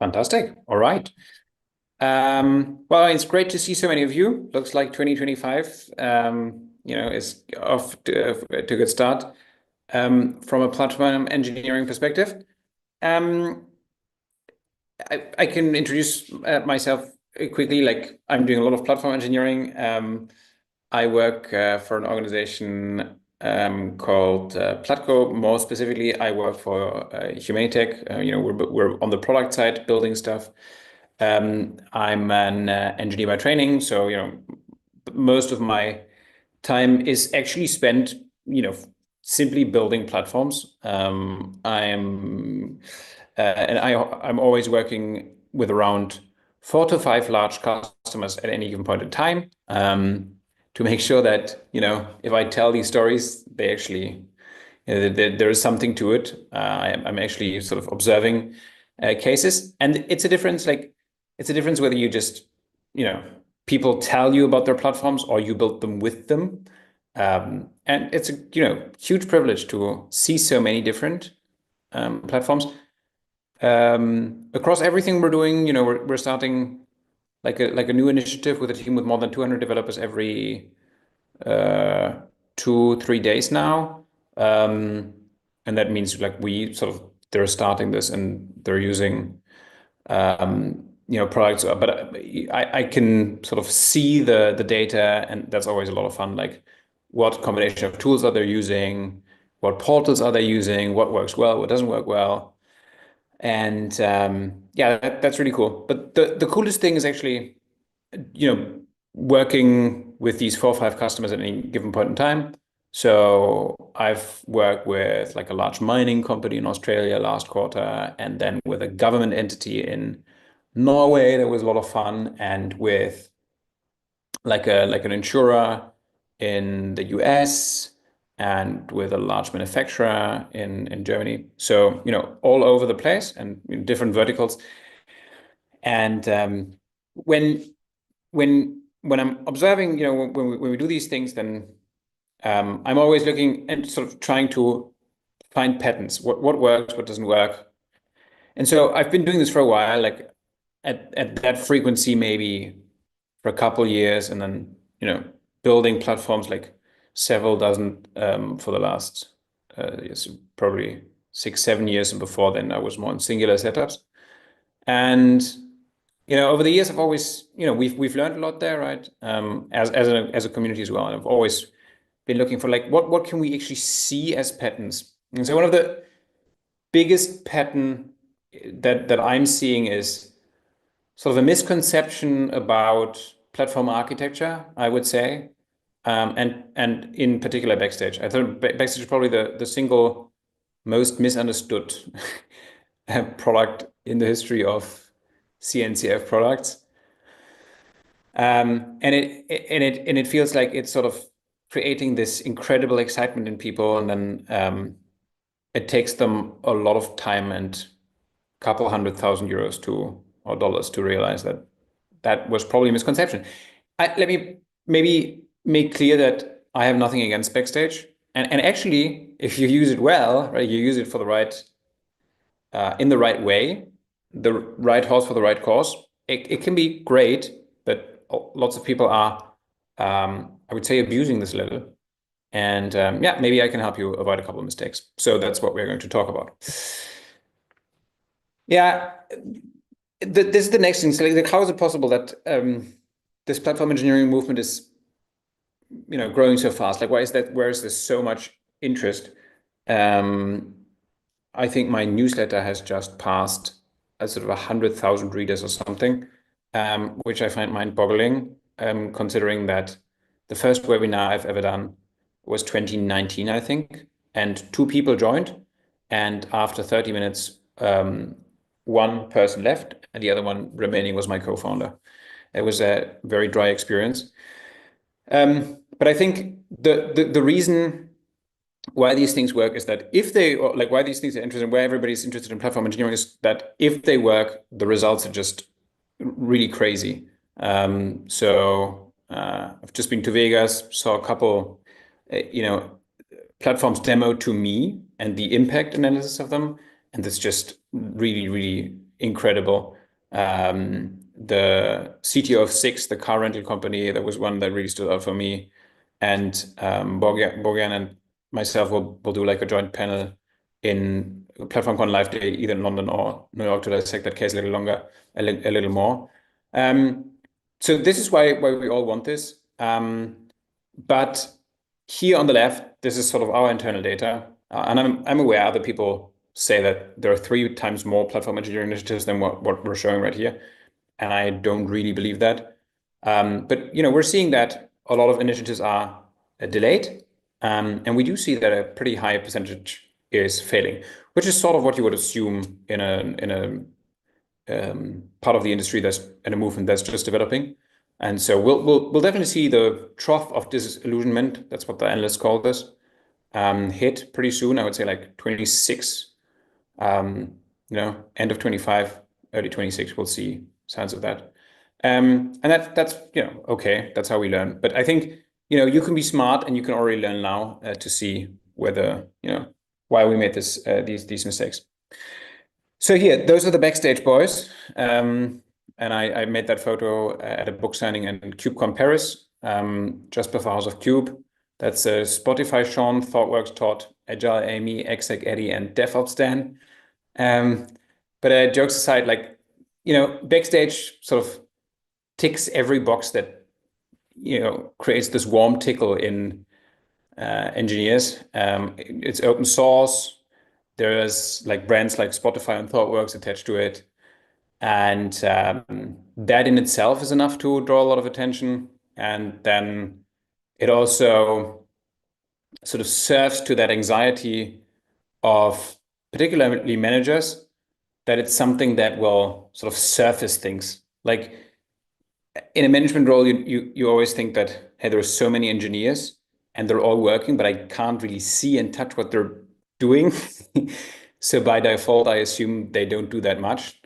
Fantastic. All right. Well, it's great to see so many of you. Looks like 2025, is off to a good start. From a platform engineering perspective, um, I can introduce myself quickly. Like I'm doing a lot of platform engineering. I work for an organization called Platco. More specifically, I work for Humanitec. We're on the product side building stuff. I'm an engineer by training, so most of my time is actually spent, simply building platforms. I'm always working with around 4 to 5 large customers at any given point in time, to make sure that if I tell these stories, they actually there is something to it. I'm actually sort of observing cases, and it's a difference. Like it's a difference whether you just people tell you about their platforms or you build them with them. And it's a huge privilege to see so many different platforms across everything we're doing. We're starting like a new initiative with a team with more than 200 developers every uh, 2 3 days now. And that means like we sort of they're starting this and they're using products, but I can sort of see the data, and that's always a lot of fun. Like, what combination of tools are they using? What portals are they using? What works well? What doesn't work well? And yeah, that's really cool. But the coolest thing is actually, working with these 4 or 5 customers at any given point in time. So I've worked with like a large mining company in Australia last quarter, and then with a government entity in Norway. That was a lot of fun, and with like an insurer in the US, and with a large manufacturer in Germany. So all over the place and in different verticals. And when when I'm observing, when we do these things, then I'm always looking and sort of trying to find patterns. What works, what doesn't work. And so I've been doing this for a while, like at that frequency, maybe for a couple years, and then building platforms like several dozen for the last yes, probably 6 7 years, and before then I was more in singular setups. And over the years, I've always, we've learned a lot there, right? As a community as well, and I've always been looking for like what can we actually see as patterns. And so one of the biggest pattern that I'm seeing is sort of a misconception about platform architecture, I would say, and in particular Backstage. I thought Backstage is probably the single most misunderstood product in the history of CNCF products. And it feels like it's sort of creating this incredible excitement in people, and then it takes them a lot of time and a couple €100,000 or dollars to realize that that was probably a misconception. Let me maybe make clear that I have nothing against Backstage, and actually, if you use it well, right, you use it for the right in the right way, the right horse for the right cause. It can be great, but lots of people are, I would say, abusing this little. And yeah, maybe I can help you avoid a couple of mistakes. So that's what we're going to talk about. Yeah, this is the next thing. So like, how is it possible that this platform engineering movement is, growing so fast? Like, why is that? Where is there so much interest? Um, I think my newsletter has just passed a sort of 100,000 readers or something, which I find mind-boggling, considering that the first webinar I've ever done was 2019, I think, and 2 people joined, and after 30 minutes, one person left, and the other one remaining was my co-founder. It was a very dry experience. But I think the reason why these things work is that if they, or like why these things are interesting, why everybody's interested in platform engineering, is that if they work, the results are just really crazy. So I've just been to Vegas, saw a couple, platforms demo to me and the impact analysis of them, and it's just really, really incredible. The CTO of Six, the car rental company, that was one that really stood out for me. And Borgen and myself will do like a joint panel in PlatformCon Live Day, either in London or New York, to dissect that case a little longer, a little more. So this is why we all want this. But here on the left, this is sort of our internal data. And I'm aware other people say that there are 3 times more platform engineering initiatives than what we're showing right here. And I don't really believe that. But we're seeing that a lot of initiatives are delayed. And we do see that a pretty high percentage is failing, which is sort of what you would assume in a part of the industry that's in a movement that's just developing. And so we'll definitely see the trough of disillusionment. That's what the analysts call this. Hit pretty soon. I would say like 26. End of 25, early 26. We'll see signs of that. And that's okay. That's how we learn. But I think you can be smart and you can already learn now to see whether why we made these mistakes. So here, those are the backstage boys. And I made that photo at a book signing in KubeCon Paris, just before House of Cube. That's Spotify Sean, ThoughtWorks Todd, Agile Amy, Exec Eddie, and DevOps Dan. But jokes aside, like, backstage sort of ticks every box that, creates this warm tickle in engineers. It's open source. There's like brands like Spotify and ThoughtWorks attached to it. And that in itself is enough to draw a lot of attention. And then it also sort of serves to that anxiety of particularly managers, that it's something that will sort of surface things. Like in a management role, you always think that, hey, there are so many engineers and they're all working, but I can't really see and touch what they're doing. So by default, I assume they don't do that much.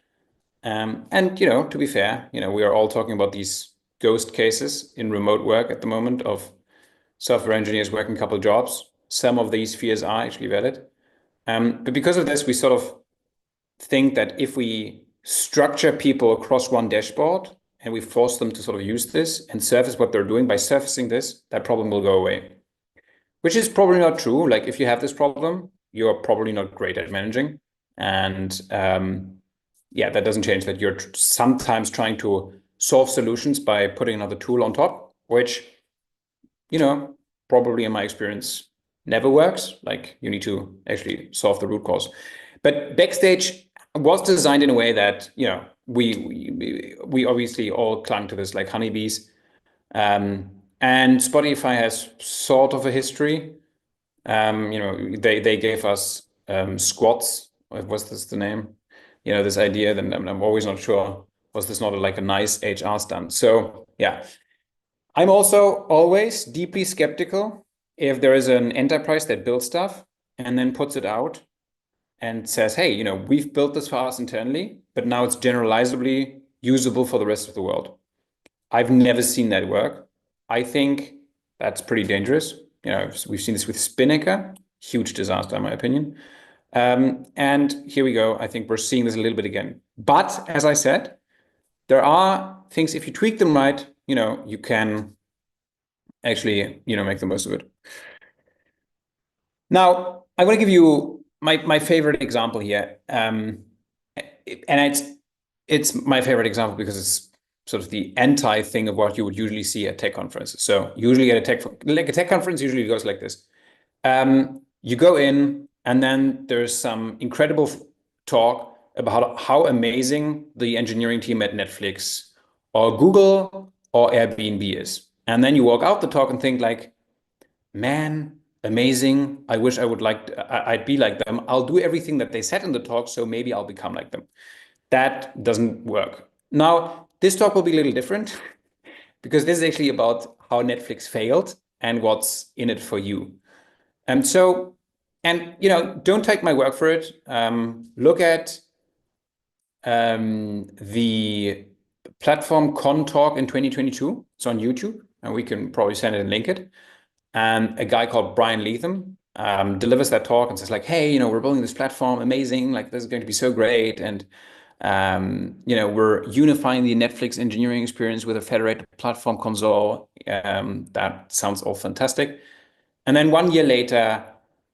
And to be fair, we are all talking about these ghost cases in remote work at the moment of software engineers working a couple of jobs. Some of these fears are actually valid. But because of this, we sort of think that if we structure people across one dashboard and we force them to sort of use this and surface what they're doing, by surfacing this, that problem will go away. Which is probably not true. Like if you have this problem, you're probably not great at managing. And that doesn't change that you're sometimes trying to solve solutions by putting another tool on top, which, probably in my experience never works. Like you need to actually solve the root cause. But Backstage was designed in a way that, we obviously all clung to this like honeybees. And Spotify has sort of a history. They gave us squats. Was this the name? This idea, then I'm always not sure, was this not like a nice HR stunt? So yeah, I'm also always deeply skeptical if there is an enterprise that builds stuff and then puts it out and says, hey, we've built this for us internally, but now it's generalizably usable for the rest of the world. I've never seen that work. I think that's pretty dangerous. We've seen this with Spinnaker, huge disaster in my opinion. And here we go. I think we're seeing this a little bit again. But as I said, there are things, if you tweak them right, you can actually, make the most of it. Now, I want to give you my favorite example here. And it's my favorite example because it's sort of the anti thing of what you would usually see at tech conferences. So usually at a tech conference usually goes like this. You go in and then there's some incredible talk about how amazing the engineering team at Netflix or Google or Airbnb is. And then you walk out the talk and think like, man, amazing. I wish I'd be like them. I'll do everything that they said in the talk, so maybe I'll become like them. That doesn't work. Now, this talk will be a little different because this is actually about how Netflix failed and what's in it for you. And don't take my word for it. Look at the Platform Con talk in 2022. It's on YouTube, and we can probably send it and link it. And a guy called Brian Leatham delivers that talk and says like, hey, we're building this platform, amazing, like this is going to be so great. And We're unifying the Netflix engineering experience with a federated platform console. That sounds all fantastic. And then 1 year later,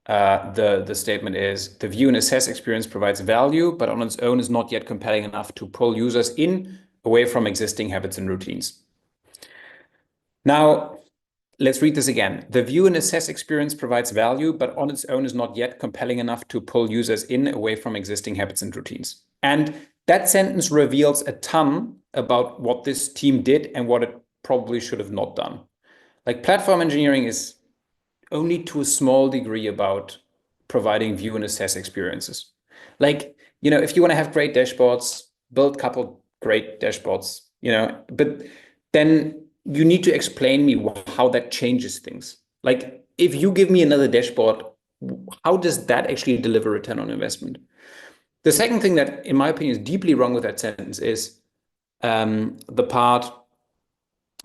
the statement is the view and assess experience provides value, but on its own is not yet compelling enough to pull users in away from existing habits and routines. Now, let's read this again. The view and assess experience provides value, but on its own is not yet compelling enough to pull users in away from existing habits and routines. And that sentence reveals a ton about what this team did and what it probably should have not done. Like platform engineering is only to a small degree about providing view and assess experiences. Like, if you want to have great dashboards, build a couple great dashboards, but then you need to explain me how that changes things. Like, if you give me another dashboard, how does that actually deliver return on investment? The second thing that, in my opinion, is deeply wrong with that sentence is the part,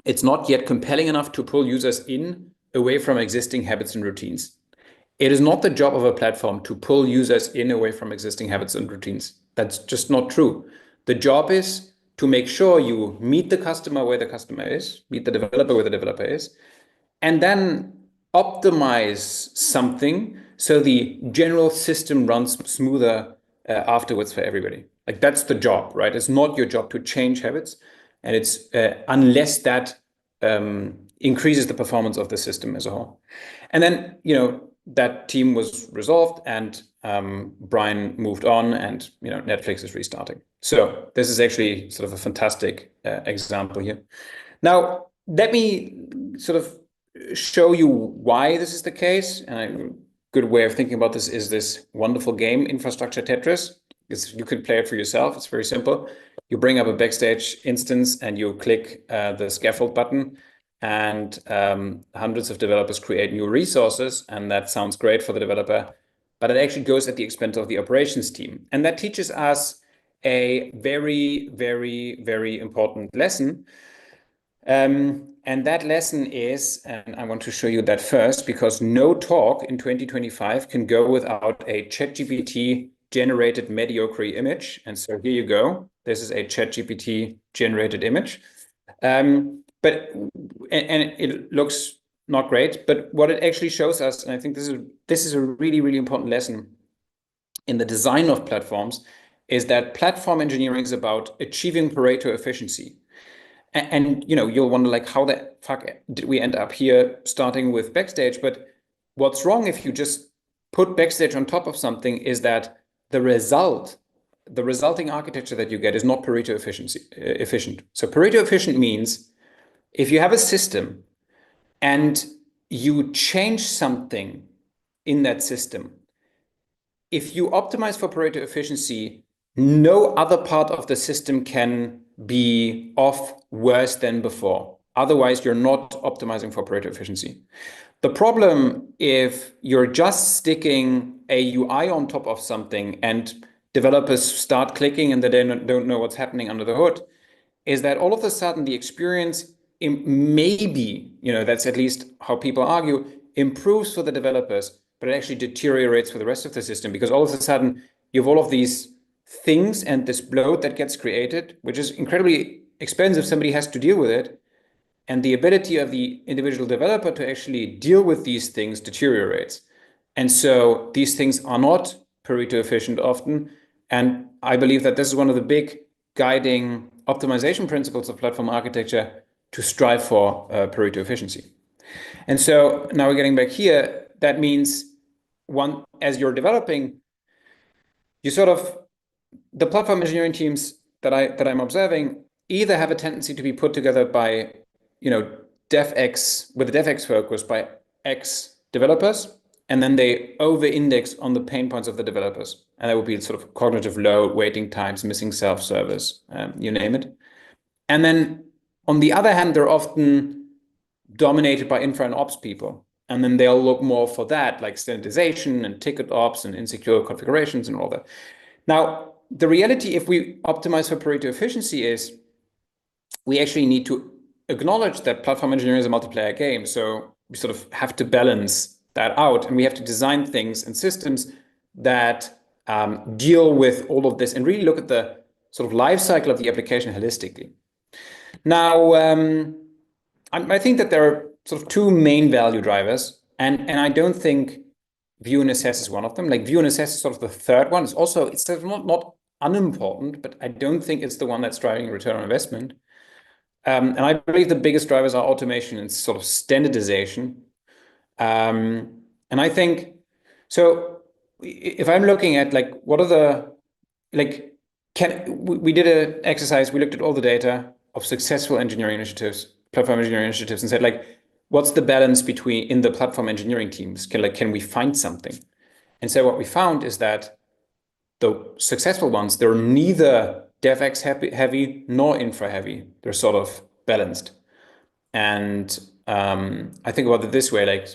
it's not yet compelling enough to pull users in away from existing habits and routines. It is not the job of a platform to pull users in away from existing habits and routines. That's just not true. The job is to make sure you meet the customer where the customer is, meet the developer where the developer is, and then optimize something so the general system runs smoother afterwards for everybody. Like that's the job, right? It's not your job to change habits, and it's unless that increases the performance of the system as a whole. And then that team was resolved, and Brian moved on, and Netflix is restarting. So this is actually sort of a fantastic example here. Now let me sort of show you why this is the case. And a good way of thinking about this is this wonderful game, Infrastructure Tetris. You can play it for yourself. It's very simple. You bring up a Backstage instance and you click the scaffold button, and hundreds of developers create new resources, and that sounds great for the developer, but it actually goes at the expense of the operations team. And that teaches us a very, very, very important lesson. And that lesson is, and I want to show you that first, because no talk in 2025 can go without a ChatGPT generated mediocre image. And so here you go. This is a ChatGPT generated image. But it looks not great, but what it actually shows us, and I think this is a really, really important lesson in the design of platforms, is that platform engineering is about achieving Pareto efficiency. And you'll wonder, like, how the fuck did we end up here starting with Backstage? But what's wrong if you just put Backstage on top of something is that the resulting architecture that you get is not Pareto efficient. So Pareto efficient means if you have a system and you change something in that system, if you optimize for Pareto efficiency, no other part of the system can be off worse than before. Otherwise, you're not optimizing for Pareto efficiency. The problem, if you're just sticking a UI on top of something and developers start clicking and they don't know what's happening under the hood, is that all of a sudden the experience maybe, that's at least how people argue, improves for the developers, but it actually deteriorates for the rest of the system, because all of a sudden you have all of these things and this bloat that gets created, which is incredibly expensive. Somebody has to deal with it. And the ability of the individual developer to actually deal with these things deteriorates. And so these things are not Pareto efficient often. And I believe that this is one of the big guiding optimization principles of platform architecture, to strive for Pareto efficiency. And so now we're getting back here. That means as you're developing, you sort of, the platform engineering teams that I'm observing either have a tendency to be put together by, DevX, with a DevX focus by X developers, and then they over-index on the pain points of the developers. And that would be sort of cognitive load, waiting times, missing self-service, you name it. And then on the other hand, they're often dominated by infra and ops people. And then they'll look more for that, like standardization and ticket ops and insecure configurations and all that. Now, the reality, if we optimize for Pareto efficiency, is we actually need to acknowledge that platform engineering is a multiplayer game. So we sort of have to balance that out, and we have to design things and systems that deal with all of this and really look at the sort of life cycle of the application holistically. Now, I think that there are sort of two main value drivers, and I don't think view and assess is one of them. Like view and assess is sort of the third one. It's sort of not unimportant, but I don't think it's the one that's driving return on investment. And I believe the biggest drivers are automation and sort of standardization. And I think so. If I'm looking at like what are the like we did an exercise, we looked at all the data of successful engineering initiatives, platform engineering initiatives, and said like, what's the balance between in the platform engineering teams? Can we find something? And so what we found is that the successful ones, they're neither DevX heavy nor infra heavy. They're sort of balanced. And I think about it this way, like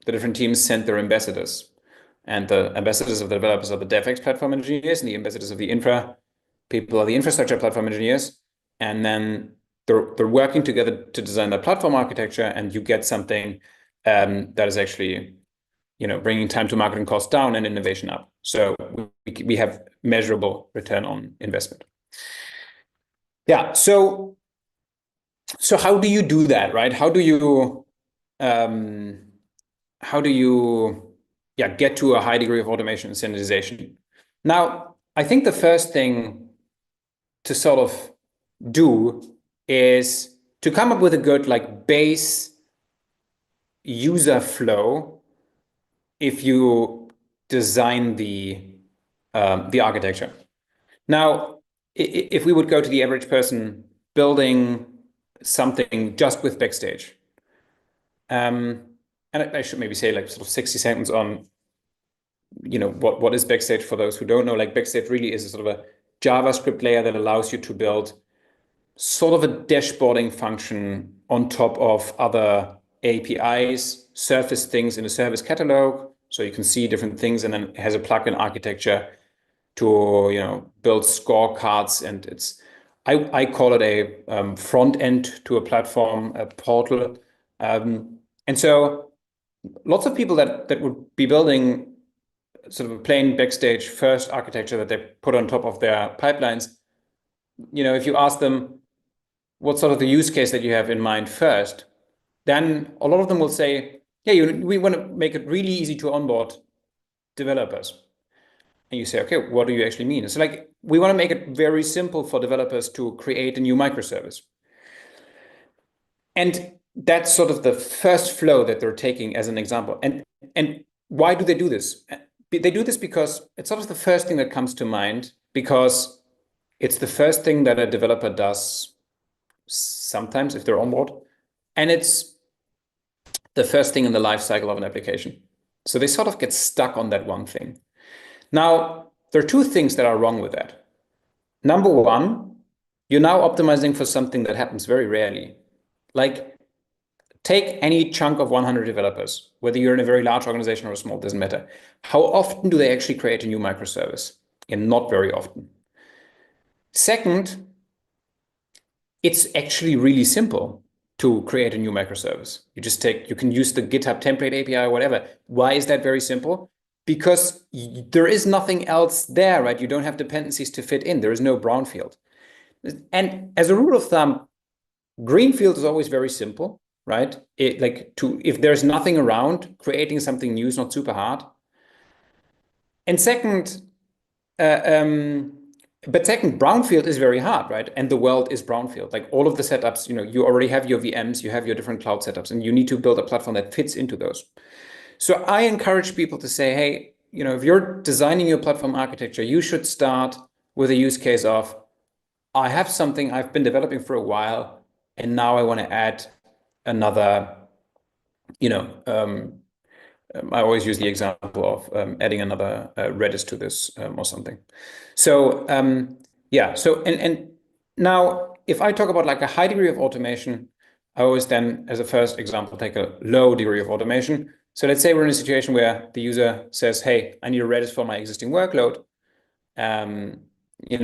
the different teams send their ambassadors. And the ambassadors of the developers are the DevX platform engineers, and the ambassadors of the infra people are the infrastructure platform engineers. And then they're working together to design the platform architecture, and you get something that is actually, bringing time to market and cost down and innovation up. So we have measurable return on investment. Yeah. So how do you do that, right? How do you get to a high degree of automation and standardization? Now, I think the first thing to sort of do is to come up with a good like base user flow if you design the architecture. Now, if we would go to the average person building something just with Backstage, and I should maybe say like sort of 60 seconds on, what is Backstage for those who don't know. Like Backstage really is a sort of a JavaScript layer that allows you to build sort of a dashboarding function on top of other APIs, surface things in a service catalog, so you can see different things, and then it has a plugin architecture to build scorecards, and I call it a front end to a platform, a portal, and so lots of people that would be building sort of a plain Backstage first architecture that they put on top of their pipelines. If you ask them what sort of the use case that you have in mind first, then a lot of them will say, yeah, we want to make it really easy to onboard developers. And you say, okay, what do you actually mean? It's like, we want to make it very simple for developers to create a new microservice. And that's sort of the first flow that they're taking as an example. And why do they do this? They do this because it's sort of the first thing that comes to mind, because it's the first thing that a developer does sometimes if they're on board, and it's the first thing in the life cycle of an application. So they sort of get stuck on that one thing. Now, there are two things that are wrong with that. Number one, you're now optimizing for something that happens very rarely. Like, take any chunk of 100 developers, whether you're in a very large organization or a small, doesn't matter. How often do they actually create a new microservice? And not very often. Second, it's actually really simple to create a new microservice. You can use the GitHub template API or whatever. Why is that very simple? Because there is nothing else there, right? You don't have dependencies to fit in. There is no brownfield. And as a rule of thumb, greenfield is always very simple, right? If there's nothing around, creating something new is not super hard. And second, brownfield is very hard, right? And the world is brownfield. Like all of the setups, you already have your VMs, you have your different cloud setups, and you need to build a platform that fits into those. So I encourage people to say, hey, if you're designing your platform architecture, you should start with a use case of, I have something I've been developing for a while, and now I want to add another, I always use the example of adding another Redis to this or something. So yeah, so and now if I talk about like a high degree of automation, I always then, as a first example, take a low degree of automation. So let's say we're in a situation where the user says, "Hey, I need a Redis for my existing workload." In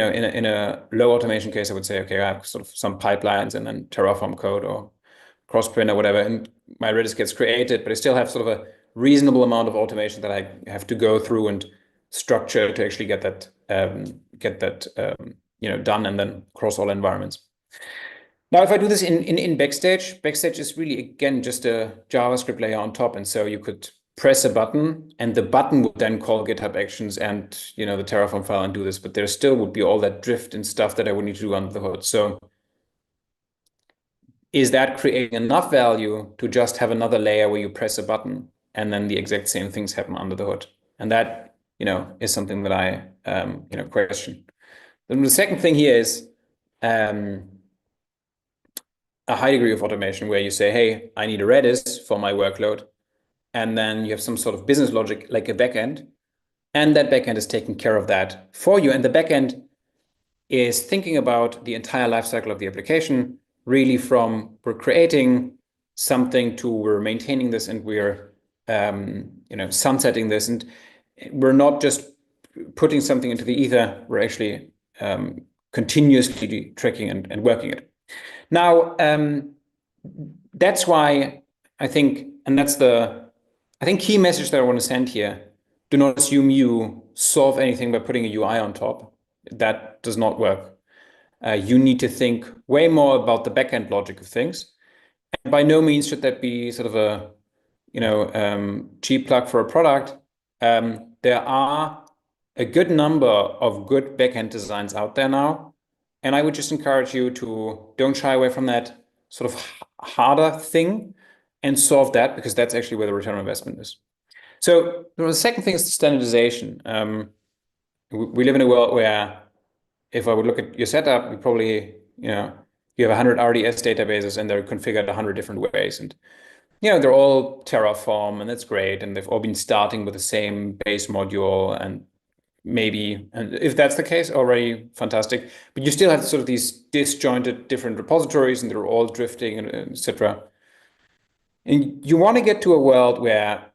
a low automation case, I would say, okay, I have sort of some pipelines and then Terraform code or Crossplane or whatever, and my Redis gets created, but I still have sort of a reasonable amount of automation that I have to go through and structure to actually get that done and then across all environments. Now, if I do this in Backstage, Backstage is really, again, just a JavaScript layer on top. And so you could press a button and the button would then call GitHub Actions and, the Terraform file and do this. But there still would be all that drift and stuff that I would need to do under the hood. So is that creating enough value to just have another layer where you press a button and then the exact same things happen under the hood? And that, is something that I, question. Then the second thing here is, a high degree of automation where you say, hey, I need a Redis for my workload. And then you have some sort of business logic like a backend. And that backend is taking care of that for you. And the backend is thinking about the entire lifecycle of the application, really from we're creating something to we're maintaining this and we're sunsetting this. And we're not just putting something into the ether, we're actually continuously tracking and working it. Now, that's why I think, and that's key message that I want to send here. Do not assume you solve anything by putting a UI on top. That does not work. You need to think way more about the backend logic of things. And by no means should that be sort of a, cheap plug for a product. There are a good number of good backend designs out there now. And I would just encourage you to don't shy away from that sort of harder thing and solve that, because that's actually where the return on investment is. So the second thing is standardization. We live in a world where if I would look at your setup, you probably, you have 100 RDS databases and they're configured 100 different ways. And, they're all Terraform and that's great. And they've all been starting with the same base module and if that's the case, already fantastic. But you still have sort of these disjointed different repositories and they're all drifting and etc. And you want to get to a world where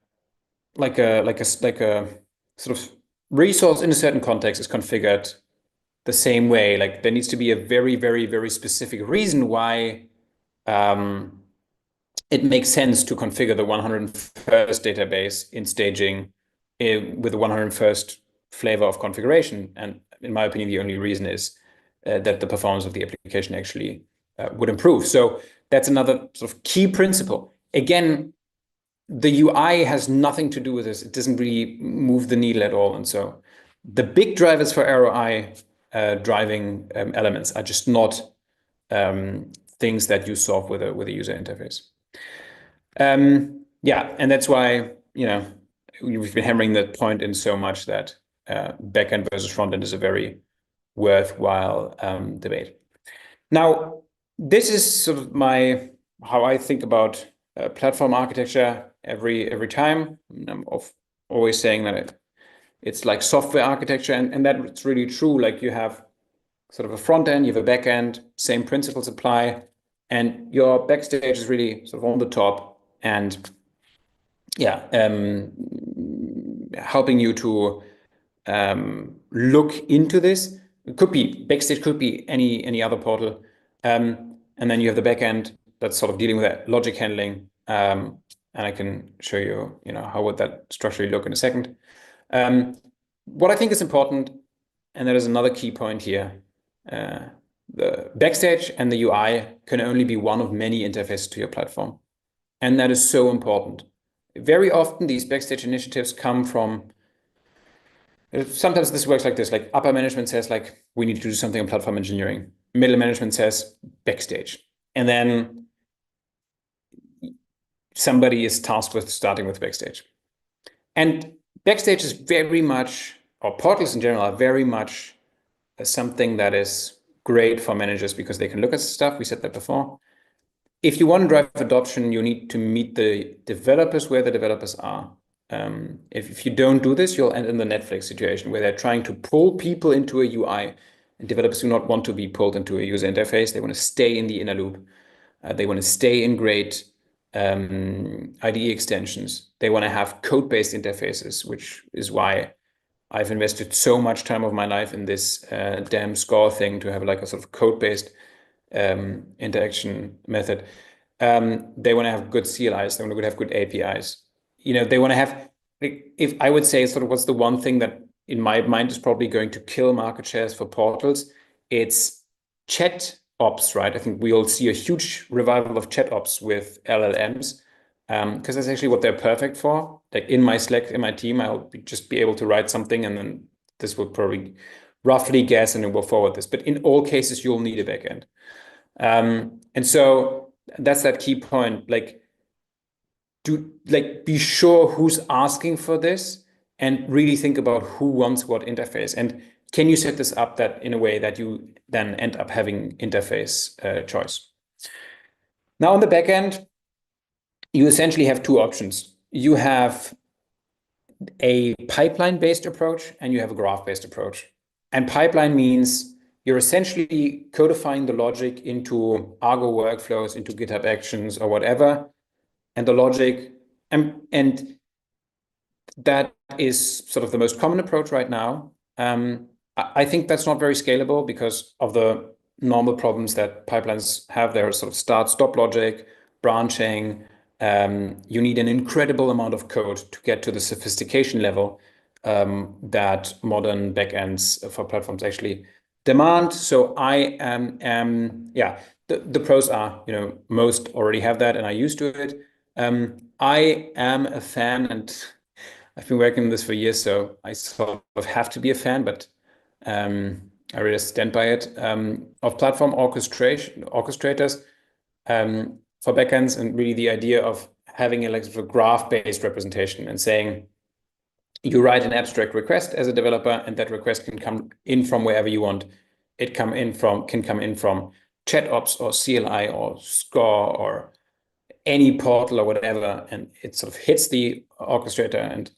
like a sort of resource in a certain context is configured the same way. Like there needs to be a very, very, very specific reason why it makes sense to configure the 101st database in staging with the 101st flavor of configuration. And in my opinion, the only reason is that the performance of the application actually would improve. So that's another sort of key principle. Again, the UI has nothing to do with this. It doesn't really move the needle at all. And so the big drivers for ROI driving elements are just not things that you solve with a user interface. Yeah, and that's why, we've been hammering that point in so much that backend versus frontend is a very worthwhile debate. Now, this is sort of how I think about platform architecture every time. I'm always saying that it's like software architecture, and that's really true. Like you have sort of a front end, you have a back end, same principles apply, and your backstage is really sort of on the top and helping you to look into this. It could be Backstage, could be any other portal. And then you have the backend that's sort of dealing with that logic handling. And I can show you, how would that structurally look in a second. What I think is important, and that is another key point here, the Backstage and the UI can only be one of many interfaces to your platform. And that is so important. Very often these Backstage initiatives come from, sometimes this works like this, like upper management says like, we need to do something on platform engineering. Middle management says Backstage. And then somebody is tasked with starting with Backstage. And Backstage is very much, or portals in general are very much something that is great for managers because they can look at stuff. We said that before. If you want to drive adoption, you need to meet the developers where the developers are. If you don't do this, you'll end in the Netflix situation where they're trying to pull people into a UI, and developers do not want to be pulled into a user interface. They want to stay in the inner loop. They want to stay in great IDE extensions. They want to have code-based interfaces, which is why I've invested so much time of my life in this damn Score thing to have like a sort of code-based interaction method. They want to have good CLIs. They want to have good APIs. They want to have, if I would say sort of what's the one thing that in my mind is probably going to kill market shares for portals, it's chat ops, right? I think we'll see a huge revival of chat ops with LLMs, because that's actually what they're perfect for. Like in my Slack, in my team, I'll just be able to write something, and then this will probably roughly guess, and it will forward this. But in all cases, you'll need a backend. And so that's that key point. Like, be sure who's asking for this, and really think about who wants what interface, and can you set this up that in a way that you then end up having interface choice. Now on the back end, you essentially have two options. You have a pipeline-based approach and you have a graph-based approach. And pipeline means you're essentially codifying the logic into Argo workflows, into GitHub Actions or whatever, and the logic, and that is sort of the most common approach right now. I think that's not very scalable because of the normal problems that pipelines have. There sort of start-stop logic, branching. You need an incredible amount of code to get to the sophistication level that modern backends for platforms actually demand. So I am yeah, the pros are, most already have that and are used to it. I am a fan, and I've been working on this for years, so I sort of have to be a fan, but I really stand by it, of platform orchestrators for backends, and really the idea of having a graph-based representation and saying you write an abstract request as a developer, and that request can come in from wherever you want. It can come in from ChatOps or CLI or Score or any portal or whatever, and it sort of hits the orchestrator,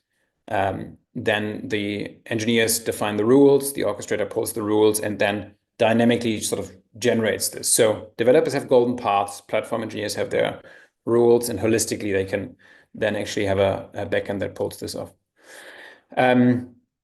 and then the engineers define the rules, the orchestrator pulls the rules, and then dynamically sort of generates this. So developers have golden paths, platform engineers have their rules, and holistically they can then actually have a backend that pulls this off.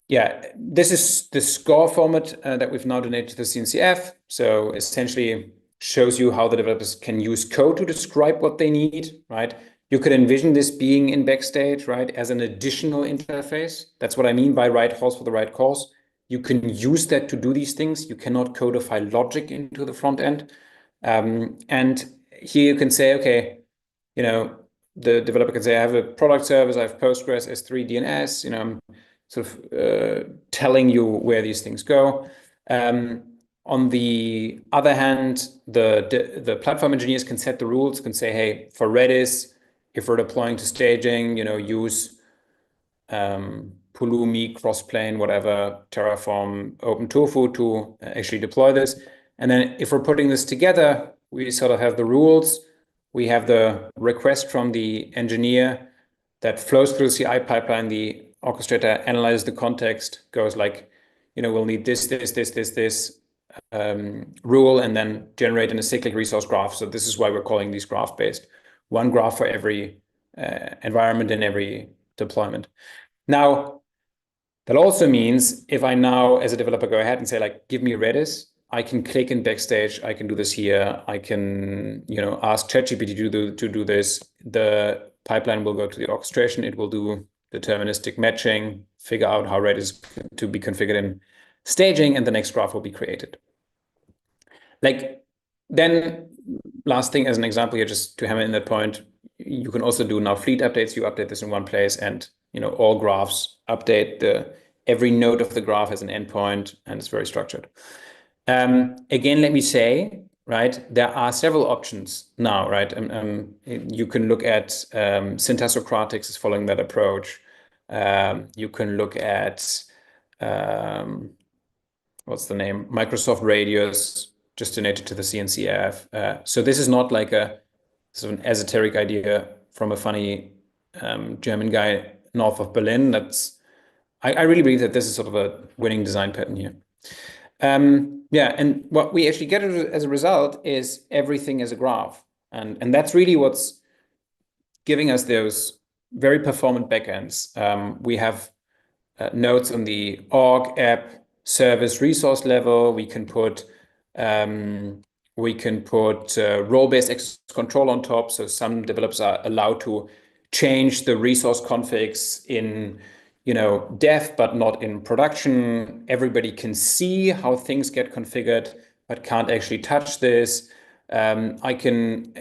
Yeah, this is the score format that we've now donated to the CNCF. So essentially shows you how the developers can use code to describe what they need, right? You could envision this being in Backstage, right, as an additional interface. That's what I mean by right horse for the right cause. You can use that to do these things. You cannot codify logic into the front end. And here you can say, okay, the developer can say, I have a product service, I have Postgres, S3, DNS, I'm sort of telling you where these things go. On the other hand, the platform engineers can set the rules, can say, hey, for Redis, if we're deploying to staging, use Pulumi, Crossplane, whatever, Terraform, OpenTofu to actually deploy this. And then if we're putting this together, we sort of have the rules. We have the request from the engineer that flows through the CI pipeline. The orchestrator analyzes the context, goes like, we'll need this rule, and then generate an acyclic resource graph. So this is why we're calling these graph-based. One graph for every environment and every deployment. Now, that also means if I now, as a developer, go ahead and say, like, give me Redis, I can click in Backstage, I can do this here, I can, ask ChatGPT to do this. The pipeline will go to the orchestration, it will do deterministic matching, figure out how Redis to be configured in staging, and the next graph will be created. Like, then last thing as an example here, just to hammer in that point, you can also do now fleet updates. You update this in one place, and all graphs update. Every node of the graph has an endpoint, and it's very structured. Again, let me say, right, there are several options now, right? You can look at Syntacocratics is following that approach. You can look at what's the name? Microsoft Radius, just donated to the CNCF. So this is not like a sort of an esoteric idea from a funny German guy north of Berlin. I really believe that this is sort of a winning design pattern here. Yeah, and what we actually get as a result is everything as a graph. And that's really what's giving us those very performant backends. We have nodes on the org, app, service, resource level. We can put role-based access control on top. So some developers are allowed to change the resource configs in dev, but not in production. Everybody can see how things get configured, but can't actually touch this. I can,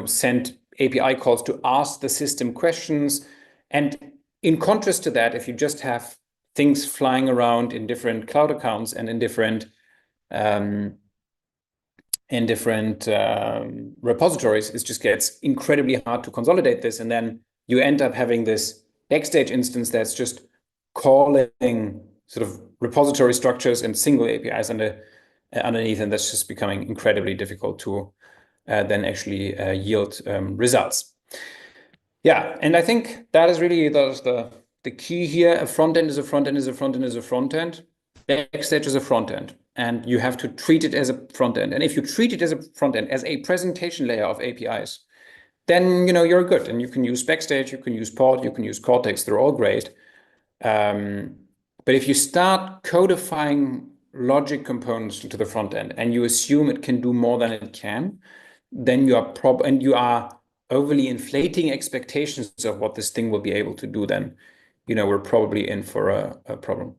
send API calls to ask the system questions. And in contrast to that, if you just have things flying around in different cloud accounts and in different repositories, it just gets incredibly hard to consolidate this. And then you end up having this Backstage instance that's just calling sort of repository structures and single APIs underneath, and that's just becoming incredibly difficult to then actually yield results. Yeah, and I think that is really the key here. A front end is a front end is a front end is a front end. Backstage is a front end, and you have to treat it as a front end. And if you treat it as a front end, as a presentation layer of APIs, then you're good. And you can use Backstage, you can use Pod, you can use Cortex. They're all great. But if you start codifying logic components into the front end and you assume it can do more than it can, then you are overly inflating expectations of what this thing will be able to do, then we're probably in for a problem.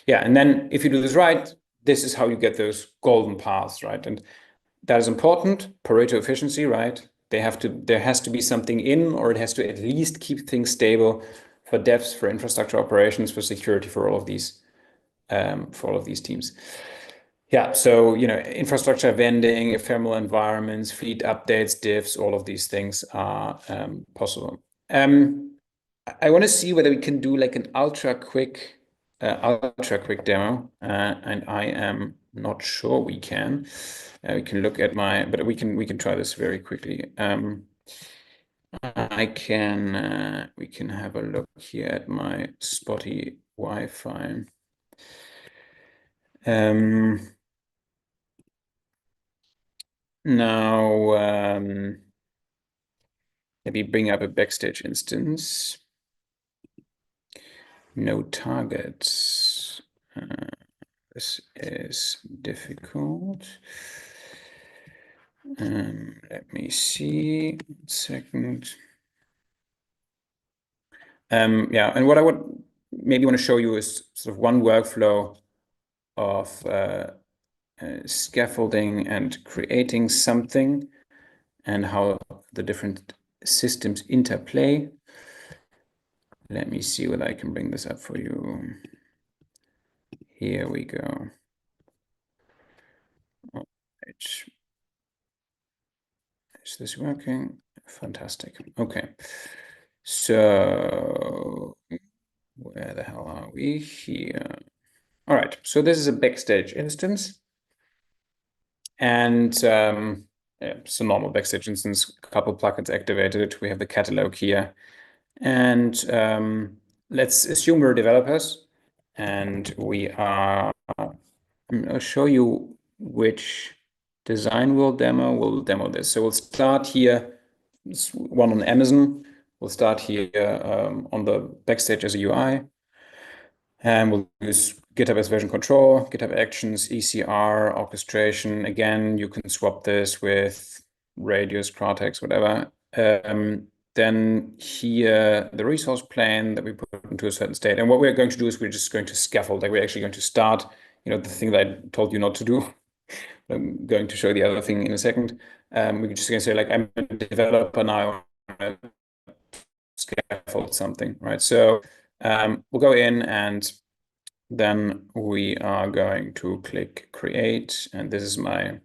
Yeah, and then if you do this right, this is how you get those golden paths, right? And that is important. Pareto efficiency, right? There has to be something in, or it has to at least keep things stable for devs, for infrastructure operations, for security, for all of these teams. Yeah, so infrastructure vending, ephemeral environments, fleet updates, diffs, all of these things are possible. I want to see whether we can do like an ultra quick demo, and I am not sure we can. We can look at but we can try this very quickly. We can have a look here at my spotty Wi-Fi. Now, maybe bring up a Backstage instance. No targets. This is difficult. Let me see. 1 second. Yeah, and what I would maybe want to show you is sort of one workflow of scaffolding and creating something, and how the different systems interplay. Let me see whether I can bring this up for you. Here we go. Right. Is this working? Fantastic. Okay. So where the hell are we here? All right. So this is a Backstage instance. And yeah, it's a normal Backstage instance, a couple plugins activated. We have the catalog here. And let's assume we're developers, and I'll show you which design we'll demo. We'll demo this. So we'll start here. It's one on Amazon. We'll start here on the Backstage as a UI. And we'll use GitHub as version control, GitHub Actions, ECR, orchestration. Again, you can swap this with Radius, Cortex, whatever. Then here, the resource plane that we put into a certain state. And what we're going to do is we're just going to scaffold. Like we're actually going to start, the thing that I told you not to do. I'm going to show the other thing in a second. We're just going to say, like, I'm a developer now, I want to scaffold something, right? So we'll go in, and then we are going to click create. And this is my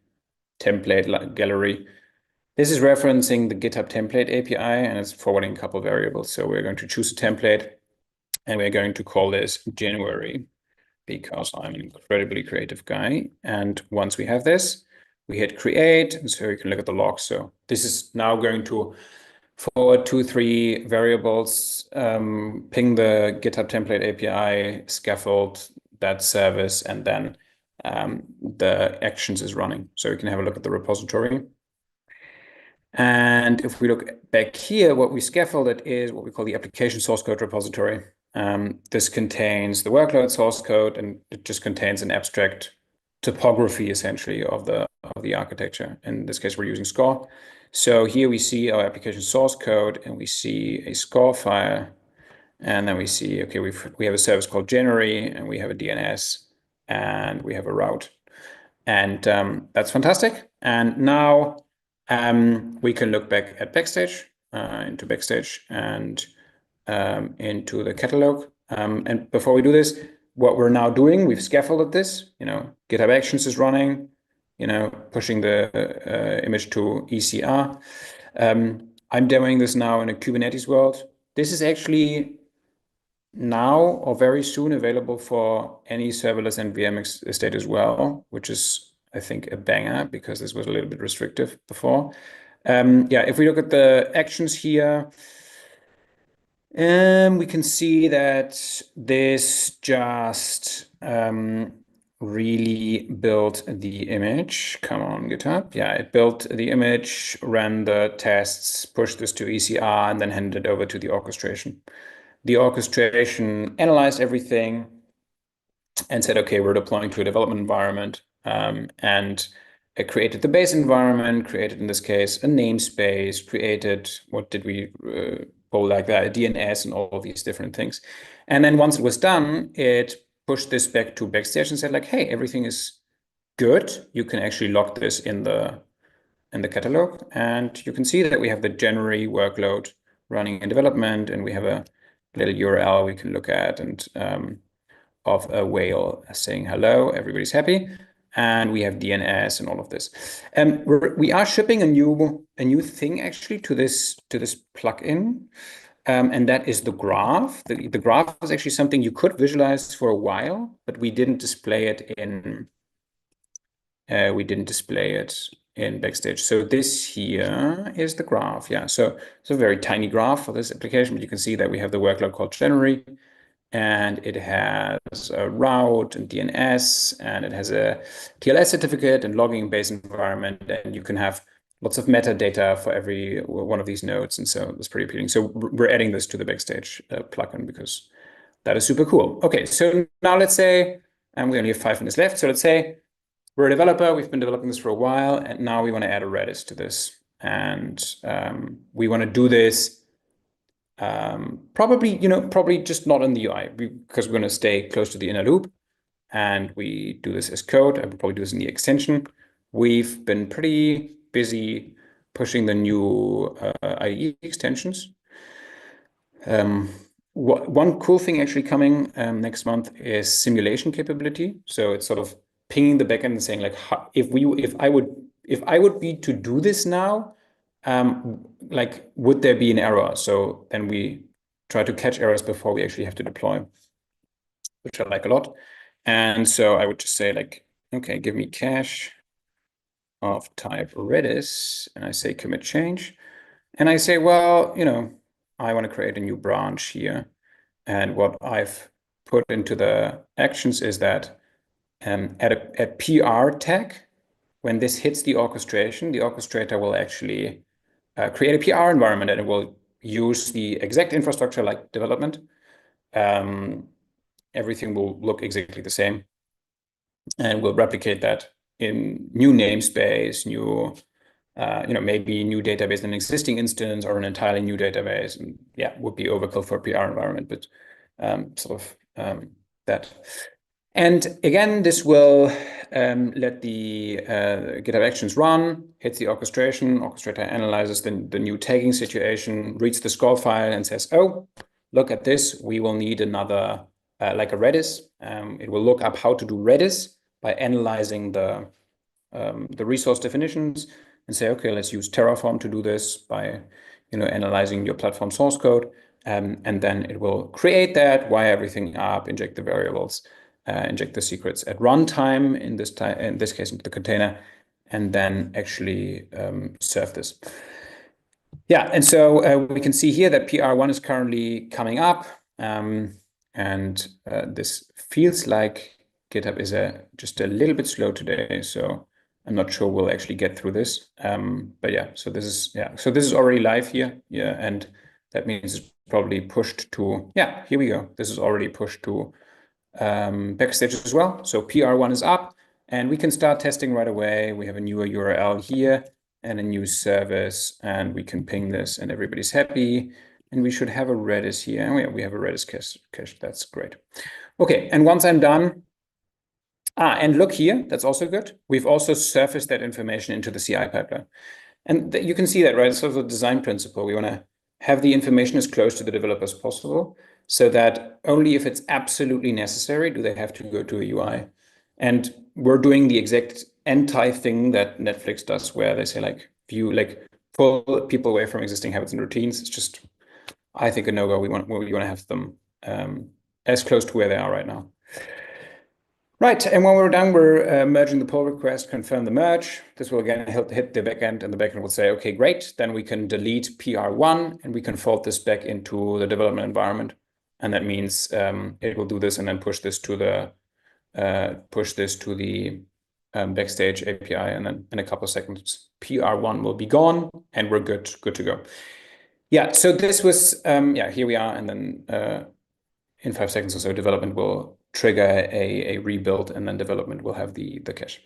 template gallery. This is referencing the GitHub template API, and it's forwarding a couple of variables. So we're going to choose a template, and we're going to call this January, because I'm an incredibly creative guy. And once we have this, we hit create, and so you can look at the logs. So this is now going to forward 2-3 variables, ping the GitHub template API, scaffold that service, and then the actions is running. So you can have a look at the repository. And if we look back here, what we scaffolded is what we call the application source code repository. This contains the workload source code, and it just contains an abstract topography, essentially, of the architecture. In this case, we're using Score. So here we see our application source code, and we see a Score file. And then we see, okay, we have a service called January, and we have a DNS, and we have a route. And that's fantastic. And now we can look back at Backstage, into Backstage, and into the catalog. And before we do this, what we're now doing, we've scaffolded this, GitHub Actions is running, pushing the image to ECR. I'm demoing this now in a Kubernetes world. This is actually now or very soon available for any serverless NVM estate as well, which is, I think, a banger because this was a little bit restrictive before. Yeah, if we look at the actions here, we can see that this just really built the image. Come on, GitHub. Yeah, it built the image, ran the tests, pushed this to ECR, and then handed it over to the orchestration. The orchestration analyzed everything and said, okay, we're deploying to a development environment, and it created the base environment, created, in this case, a namespace, created, what did we pull like that, a DNS and all of these different things. And then once it was done, it pushed this back to Backstage and said like, hey, everything is good. You can actually log this in the catalog. And you can see that we have the January workload running in development, and we have a little URL we can look at, and of a whale saying hello, everybody's happy. And we have DNS and all of this. We are shipping a new thing actually to this plugin. And that is the graph. The graph is actually something you could visualize for a while, but we didn't display it in Backstage. So this here is the graph. Yeah, so it's a very tiny graph for this application, but you can see that we have the workload called January, and it has a route and DNS, and it has a TLS certificate and logging based environment, and you can have lots of metadata for every one of these nodes, and so that's pretty appealing. So we're adding this to the Backstage plugin because that is super cool. Okay, so now let's say, and we only have 5 minutes left, so let's say we're a developer, we've been developing this for a while, and now we want to add a Redis to this. And we want to do this probably just not in the UI, because we're going to stay close to the inner loop, and we do this as code. I would probably do this in the extension. We've been pretty busy pushing the new IE extensions. One cool thing actually coming next month is simulation capability. So it's sort of pinging the backend and saying like, if I would be to do this now, like, would there be an error? So then we try to catch errors before we actually have to deploy, which I like a lot. And so I would just say like, okay, give me cache of type Redis, and I say commit change. And I say, well, I want to create a new branch here. And what I've put into the actions is that at PR tag, when this hits the orchestration, the orchestrator will actually create a PR environment, and it will use the exact infrastructure like development. Everything will look exactly the same, and we'll replicate that in new namespace, maybe new database in an existing instance or an entirely new database. And yeah, would be overkill for a PR environment, but that. And again, this will let the GitHub Actions run, hits the orchestration. Orchestrator analyzes the new tagging situation, reads the score file, and says, oh, look at this. We will need another, like a Redis. It will look up how to do Redis by analyzing the resource definitions and say, okay, let's use Terraform to do this by analyzing your platform source code. And then it will create that, wire everything up, inject the variables, inject the secrets at runtime, in this case into the container, and then actually serve this. Yeah, and so we can see here that PR1 is currently coming up, and this feels like GitHub is just a little bit slow today, so I'm not sure we'll actually get through this. But yeah, so this is already live here, yeah, and that means it's probably pushed to, yeah, here we go. This is already pushed to Backstage as well. So PR1 is up, and we can start testing right away. We have a newer URL here and a new service, and we can ping this, and everybody's happy. and we should have a Redis here. And we have a Redis cache. That's great. Okay, and once I'm done, and look here, that's also good. We've also surfaced that information into the CI pipeline. And you can see that, right? It's sort of a design principle. We want to have the information as close to the developer as possible so that only if it's absolutely necessary do they have to go to a UI. And we're doing the exact anti-thing that Netflix does, where they say like, pull people away from existing habits and routines. It's just, I think, a no-go. We want to have them as close to where they are right now. Right, and when we're done, we're merging the pull request, confirm the merge. This will again hit the backend, and the backend will say, okay, great. Then we can delete PR1, and we can fold this back into the development environment. And that means it will do this and then push this to the Backstage API, and then in a couple of seconds, PR1 will be gone, and we're good to go. Yeah, so this was here we are, and then in 5 seconds or so, development will trigger a rebuild, and then development will have the cache.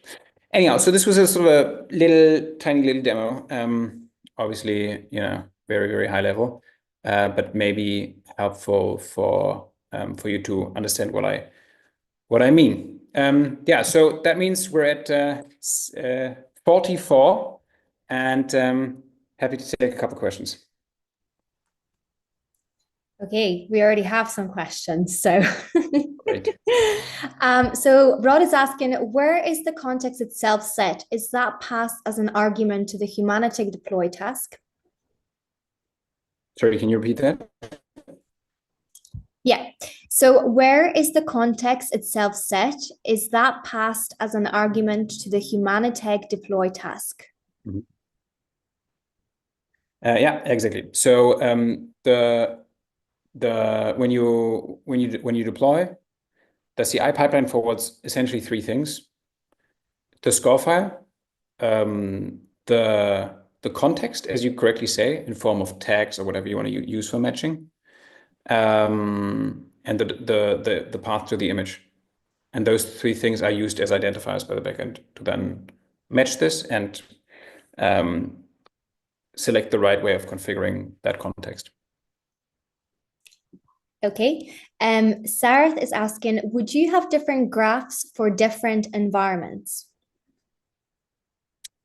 Anyhow, so this was a sort of a tiny little demo. Obviously, very, very high level, but maybe helpful for you to understand what I mean. Yeah, so that means we're at 44, and happy to take a couple questions. Okay, we already have some questions. So, Great. So Rod is asking, where is the context itself set? Is that passed as an argument to the Humanitec deploy task? Sorry, can you repeat that? Yeah. So where is the context itself set? Is that passed as an argument to the Humanitec deploy task? Mm-hmm. Yeah, exactly. So when you deploy, the CI pipeline forwards essentially 3 things: the score file, the context, as you correctly say, in form of tags or whatever you want to use for matching, and the path to the image. And those 3 things are used as identifiers by the backend to then match this and select the right way of configuring that context. Okay. Sarah is asking, would you have different graphs for different environments?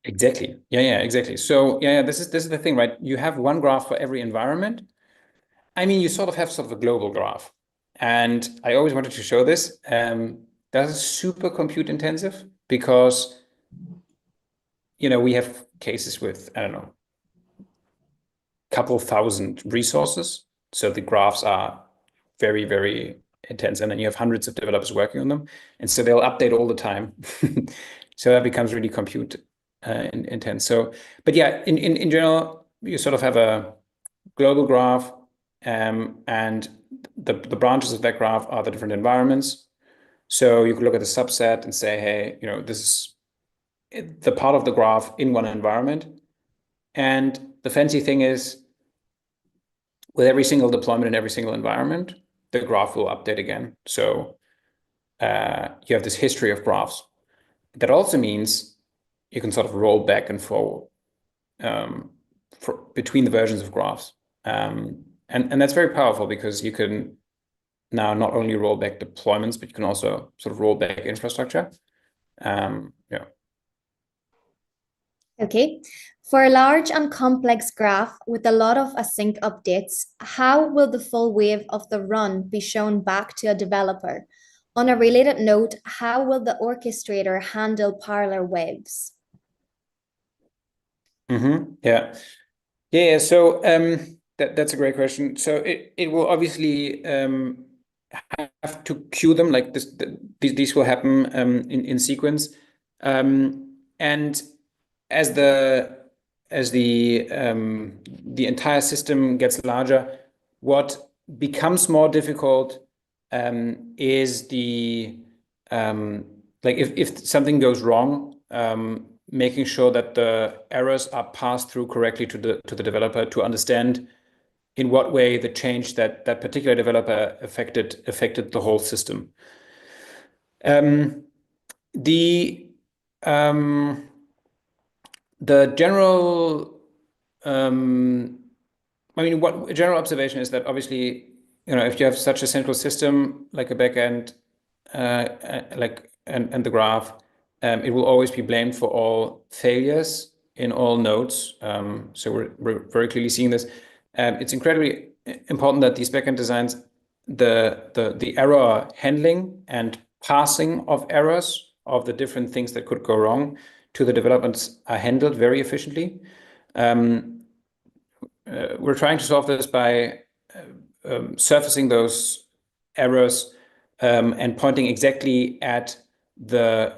Exactly. Yeah, exactly. So this is the thing, right? You have one graph for every environment. I mean, you sort of have a global graph. And I always wanted to show this. That is super compute intensive because, we have cases with, I don't know, couple thousand resources. So the graphs are very, very intense. And then you have hundreds of developers working on them. And so they'll update all the time. So that becomes really compute intense. So, but yeah, in general, you sort of have a global graph, and the branches of that graph are the different environments. So you could look at the subset and say, hey, this is the part of the graph in one environment. And the fancy thing is, with every single deployment in every single environment, the graph will update again. So you have this history of graphs. That also means you can sort of roll back and forward between the versions of graphs. And that's very powerful because you can now not only roll back deployments, but you can also sort of roll back infrastructure. Yeah. Okay. For a large and complex graph with a lot of async updates, how will the full wave of the run be shown back to a developer? On a related note, how will the orchestrator handle parallel waves? Mm-hmm. Yeah. Yeah. So that's a great question. So it will obviously have to queue them like this. These will happen in sequence, and as the entire system gets larger, what becomes more difficult is like if something goes wrong, making sure that the errors are passed through correctly to the developer to understand in what way the change that particular developer affected the whole system. The general I mean, what a general observation is that obviously, if you have such a central system like a backend, and the graph, it will always be blamed for all failures in all nodes. So we're very clearly seeing this. It's incredibly important that these backend designs, the error handling and passing of errors of the different things that could go wrong to the developments are handled very efficiently. We're trying to solve this by surfacing those errors and pointing exactly at the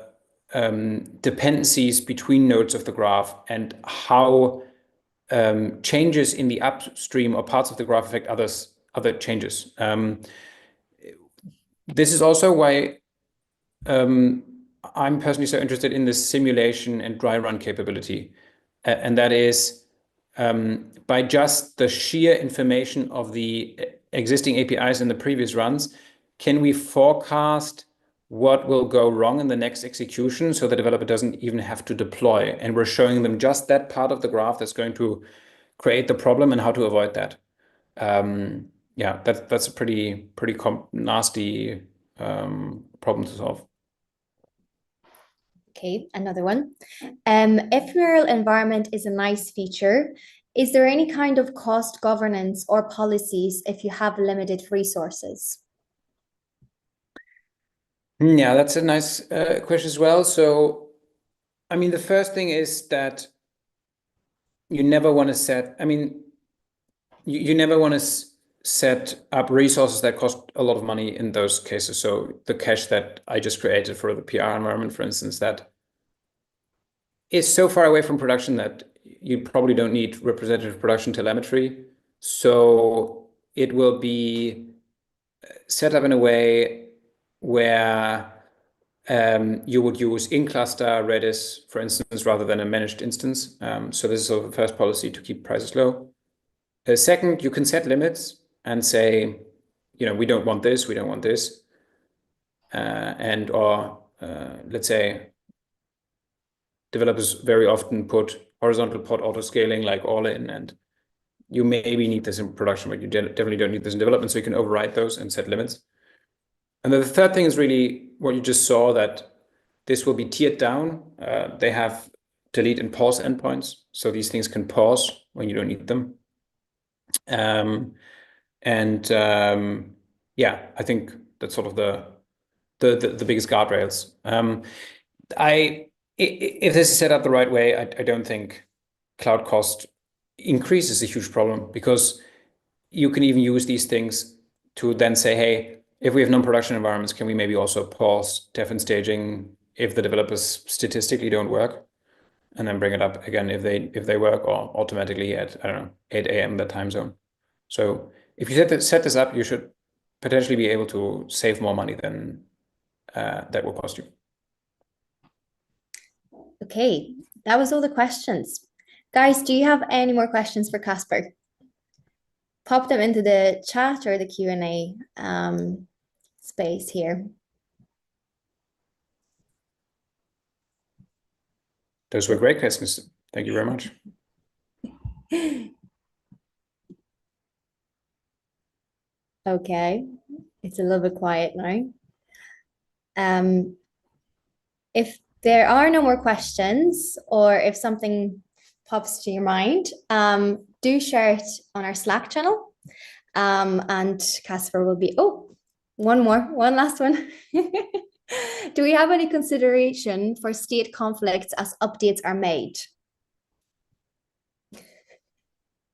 dependencies between nodes of the graph and how changes in the upstream or parts of the graph affect other changes. This is also why I'm personally so interested in this simulation and dry run capability. And that is by just the sheer information of the existing APIs in the previous runs, can we forecast what will go wrong in the next execution so the developer doesn't even have to deploy? And we're showing them just that part of the graph that's going to create the problem and how to avoid that. Yeah, that's a pretty nasty problem to solve. Okay, another one. Ephemeral environment is a nice feature. Is there any kind of cost governance or policies if you have limited resources? Yeah, that's a nice question as well. So, I mean, the first thing is that you never want to set, I mean, you never want to set up resources that cost a lot of money in those cases. So the cache that I just created for the PR environment, for instance, that is so far away from production that you probably don't need representative production telemetry. So it will be set up in a way where you would use in-cluster Redis, for instance, rather than a managed instance. So this is the first policy to keep prices low. Second, you can set limits and say, we don't want this, we don't want this. Or let's say developers very often put horizontal pod auto-scaling like all in, and you maybe need this in production, but you definitely don't need this in development. So you can override those and set limits. And then the third thing is really what you just saw, that this will be tiered down. They have delete and pause endpoints. So these things can pause when you don't need them. Yeah, I think that's sort of the biggest guardrails. If this is set up the right way, I don't think cloud cost increase is a huge problem, because you can even use these things to then say, hey, if we have non-production environments, can we maybe also pause dev and staging if the developers statistically don't work, and then bring it up again if they work, or automatically at, I don't know, 8 a.m. that time zone. So if you set this up, you should potentially be able to save more money than that will cost you. Okay, that was all the questions. Guys, do you have any more questions for Kaspar? Pop them into the chat or the Q&A space here. Those were great questions. Thank you very much. Okay, it's a little bit quiet now. If there are no more questions, or if something pops to your mind, do share it on our Slack channel. And Kaspar will be, one last one. Do we have any consideration for state conflicts as updates are made?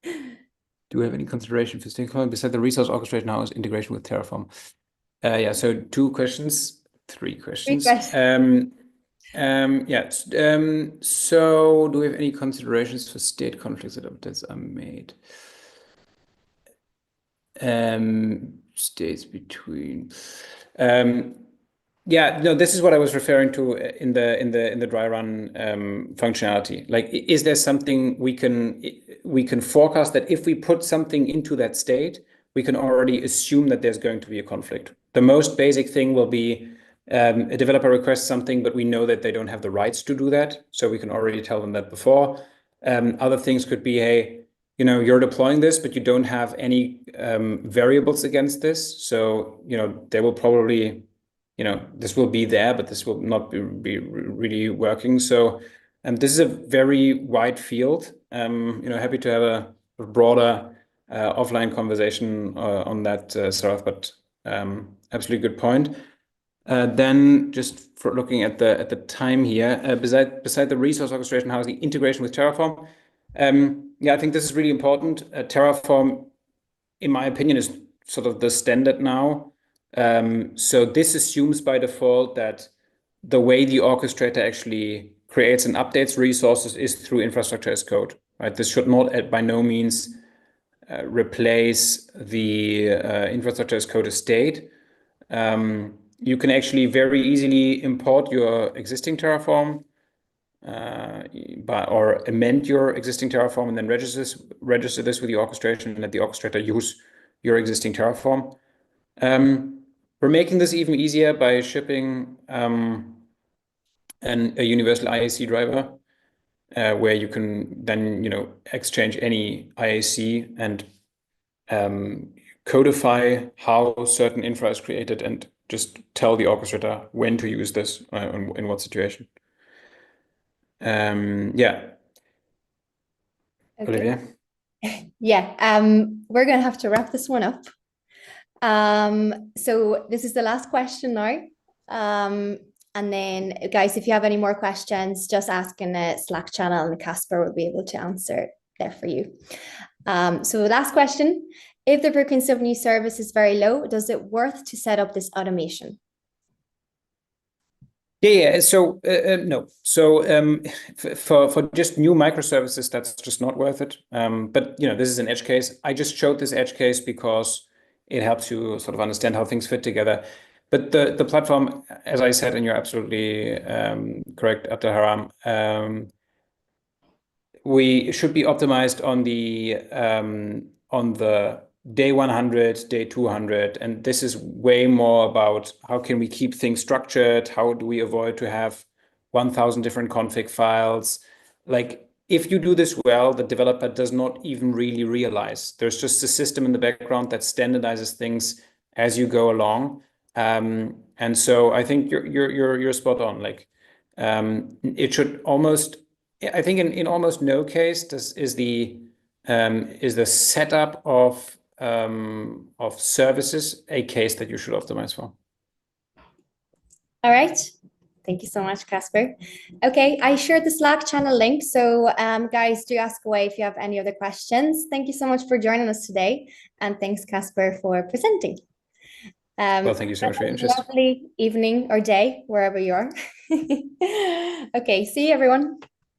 Do we have any consideration for state conflict besides the resource orchestration now is integration with Terraform? Yeah, so three questions. Three questions. Yeah. So do we have any considerations for state conflicts that updates are made? States between. Yeah, no, this is what I was referring to in the dry run functionality. Like, is there something we can forecast that if we put something into that state, we can already assume that there's going to be a conflict? The most basic thing will be a developer requests something, but we know that they don't have the rights to do that, so we can already tell them that before. Other things could be, hey, you're deploying this, but you don't have any variables against this. So, they will probably, this will be there, but this will not be really working. So, this is a very wide field. Happy to have a broader offline conversation on that, Sarah, but absolutely good point. Then just for looking at the time here, beside the resource orchestration, how's the integration with Terraform? Yeah, I think this is really important. Terraform, in my opinion, is sort of the standard now. So this assumes by default that the way the orchestrator actually creates and updates resources is through infrastructure as code, right? This should not by no means replace the infrastructure as code estate. You can actually very easily import your existing Terraform or amend your existing Terraform and then register this with the orchestration and let the orchestrator use your existing Terraform. We're making this even easier by shipping a universal IAC driver where you can then exchange any IAC and codify how certain infra is created and just tell the orchestrator when to use this in what situation. Yeah. Okay. Olivia? Yeah, we're gonna have to wrap this one up. So this is the last question now. And then guys, if you have any more questions, just ask in the Slack channel and Kaspar will be able to answer there for you. So last question, if the frequency of new service is very low, does it worth to set up this automation? Yeah. So no. So for just new microservices, that's just not worth it. But this is an edge case. I just showed this edge case because it helps you sort of understand how things fit together. But the platform, as I said, and you're absolutely correct, Abdelharam, we should be optimized on the day 100, day 200, and this is way more about how can we keep things structured, how do we avoid to have 1,000 different config files. Like if you do this well, the developer does not even really realize there's just a system in the background that standardizes things as you go along. And so I think you're spot on. Like it should almost, I think in almost no case is the setup of services a case that you should optimize for. All right. Thank you so much, Kaspar. Okay, I shared the Slack channel link. So guys, do ask away if you have any other questions. Thank you so much for joining us today. And thanks, Kaspar, for presenting. Well, thank you so much for your interest. Lovely evening or day, wherever you are. Okay, see you, everyone.